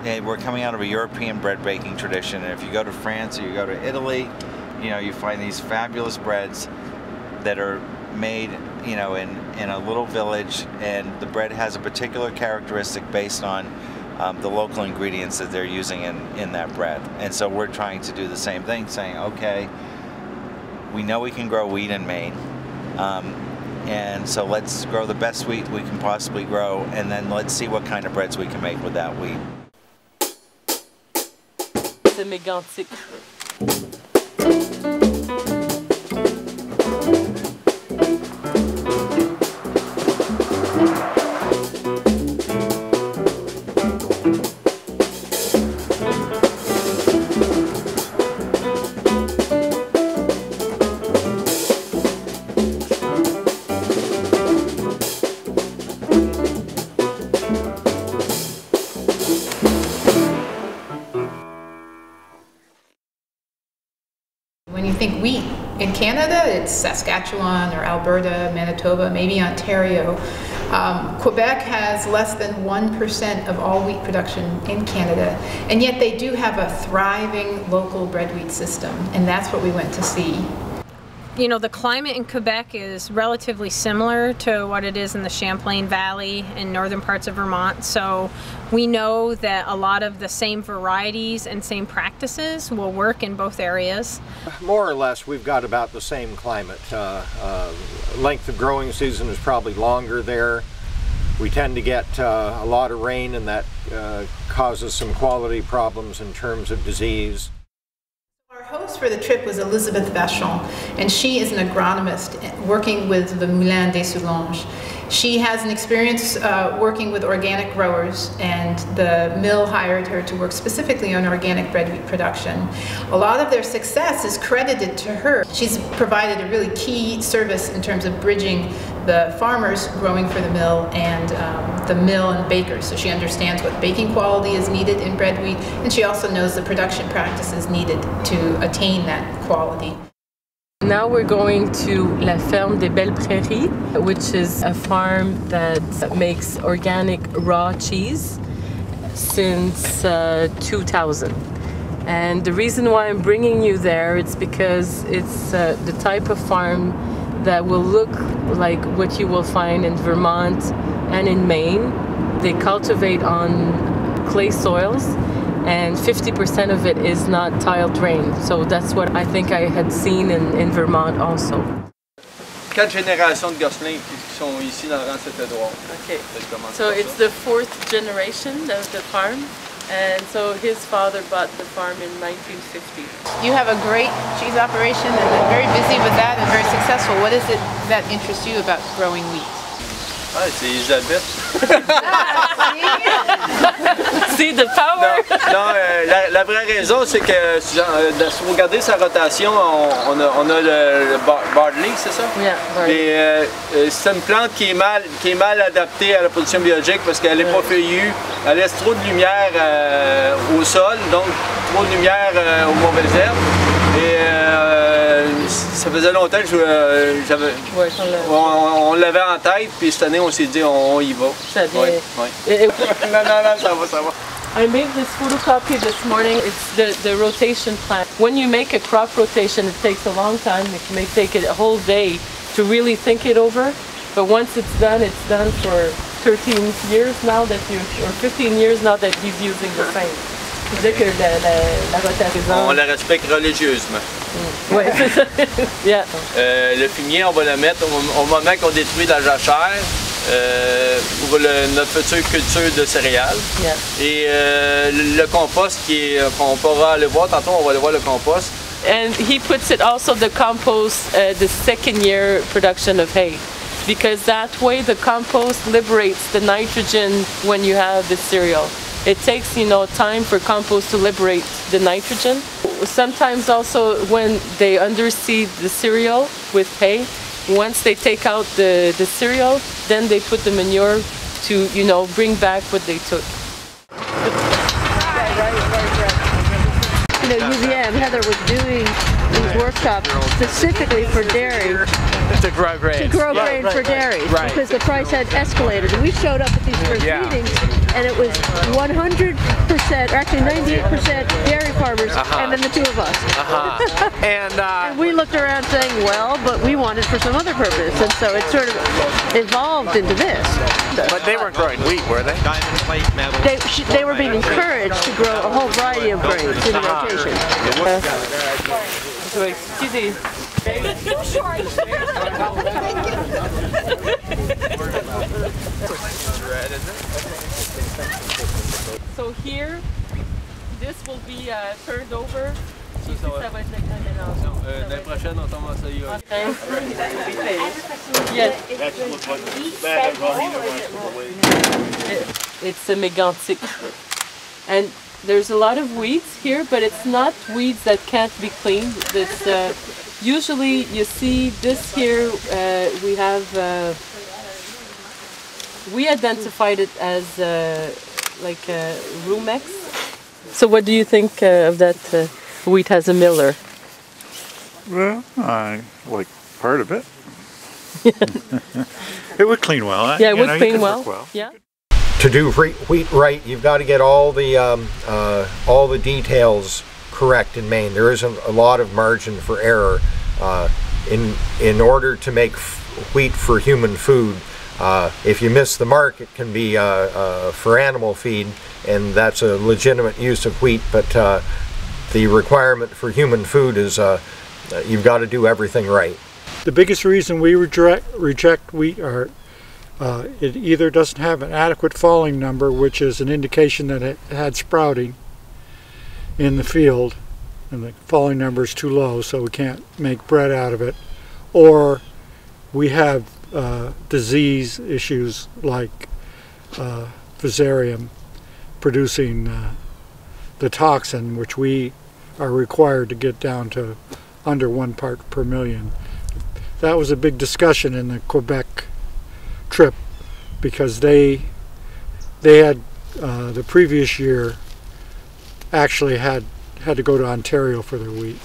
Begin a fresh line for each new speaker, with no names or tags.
we're coming out of a European bread baking tradition, and if you go to France or you go to Italy, you find these fabulous breads that are made, in a little village, and the bread has a particular characteristic based on the local ingredients that they're using in that bread. And so we're trying to do the same thing, saying, okay, we know we can grow wheat in Maine, and so let's grow the best wheat we can possibly grow, and then let's see what kind of breads we can make with that wheat.
C'est mégantique.
When you think wheat in Canada, it's Saskatchewan or Alberta, Manitoba, maybe Ontario. Quebec has less than 1% of all wheat production in Canada, and yet they do have a thriving local bread wheat system, and that's what we went to see.
The climate in Quebec is relatively similar to what it is in the Champlain Valley and northern parts of Vermont, so we know that a lot of the same varieties and same practices will work in both areas.
More or less, we've got about the same climate. Length of growing season is probably longer there. We tend to get a lot of rain, and that causes some quality problems in terms of disease.
Our host for the trip was Elisabeth Vachon, and she is an agronomist working with the Moulins de Soulanges. She has an experience working with organic growers, and the mill hired her to work specifically on organic bread wheat production. A lot of their success is credited to her. She's provided a really key service in terms of bridging the farmers growing for the mill and the mill and bakers. So she understands what baking quality is needed in bread wheat, and she also knows the production practices needed to attain that quality.
Now we're going to La Ferme des Belles Prairies, which is a farm that makes organic raw cheese since 2000. And the reason why I'm bringing you there is because it's the type of farm that will look like what you will find in Vermont and in Maine. They cultivate on clay soils, and 50% of it is not tile drained. So that's what I think I had seen in Vermont also.
4 générations de Gosselin qui sont ici dans cet endroit.
Okay. So it's the 4th generation of the farm, and so his father bought the farm in 1950.
You have a great cheese operation and are very busy with that and very successful. What is it that interests you about growing wheat?
Ah, c'est Elisabeth.
See the power?
Non, la vraie raison, c'est que si vous regardez sa rotation, on a le barley, c'est ça?
Yeah, barley.
Et c'est une plante qui est mal adaptée à la production biologique parce qu'elle n'est pas feuillue, elle laisse trop de lumière au sol, donc trop de lumière aux mauvaises herbes. Et ça faisait longtemps que on l'avait en tête, puis cette année on s'est dit on y va.
Ça
ouais. Non, ça va.
I made this photocopy this morning. It's the rotation plan. When you make a crop rotation, it takes a long time. It may take a whole day to really think it over. But once it's done for 13 years now that or 15 years now that he's using the same. C'est que la rotation.
On la respecte religieusement.
Oui, c'est ça. Yeah.
Le fumier, on va le mettre au moment qu'on détruit la jachère pour notre future culture de céréales.
Yeah.
Et le compost qu'on pourra aller voir, tantôt on va aller voir le compost.
And he puts it also the compost, the 2nd year production of hay. Because that way the compost liberates the nitrogen when you have the cereal. It takes, time for compost to liberate the nitrogen. Sometimes also when they underseed the cereal with hay, once they take out the cereal, then they put the manure to, bring back what they took.
UVM, Heather was doing these workshops specifically for dairy.
To grow grain.
To grow grain for dairy.
Right.
Because the price had escalated. And we showed up at these first meetings and it was 100%, or actually 98% dairy farmers, and then the two of us. And we looked around saying, well, but we want it for some other purpose, and so it sort of evolved into this.
But they weren't growing wheat, were they?
They were being encouraged to grow a whole variety of grains in rotation.
Excusez. So here, this will be turned over. Ici, ça va être un mélange.
L'année prochaine, on commence à y aller.
Yes. It's a mégantic. And there's a lot of weeds here, but it's not weeds that can't be cleaned. It's, usually you see this here, we have, we identified it as like rumex. So what do you think of that wheat as a miller?
Well, I like part of it. It would clean well.
Yeah, it would clean well. Yeah.
To do wheat right, you've got to get all the details correct in Maine. There isn't a lot of margin for error. In order to make wheat for human food, if you miss the mark, it can be for animal feed, and that's a legitimate use of wheat. But the requirement for human food is you've got to do everything right.
The biggest reason we reject wheat are it either doesn't have an adequate falling number, which is an indication that it had sprouting in the field, and the falling number is too low, so we can't make bread out of it, or we have disease issues like Fusarium producing the toxin, which we are required to get down to under 1 part per million. That was a big discussion in the Quebec trip, because they had the previous year actually had to go to Ontario for their wheat.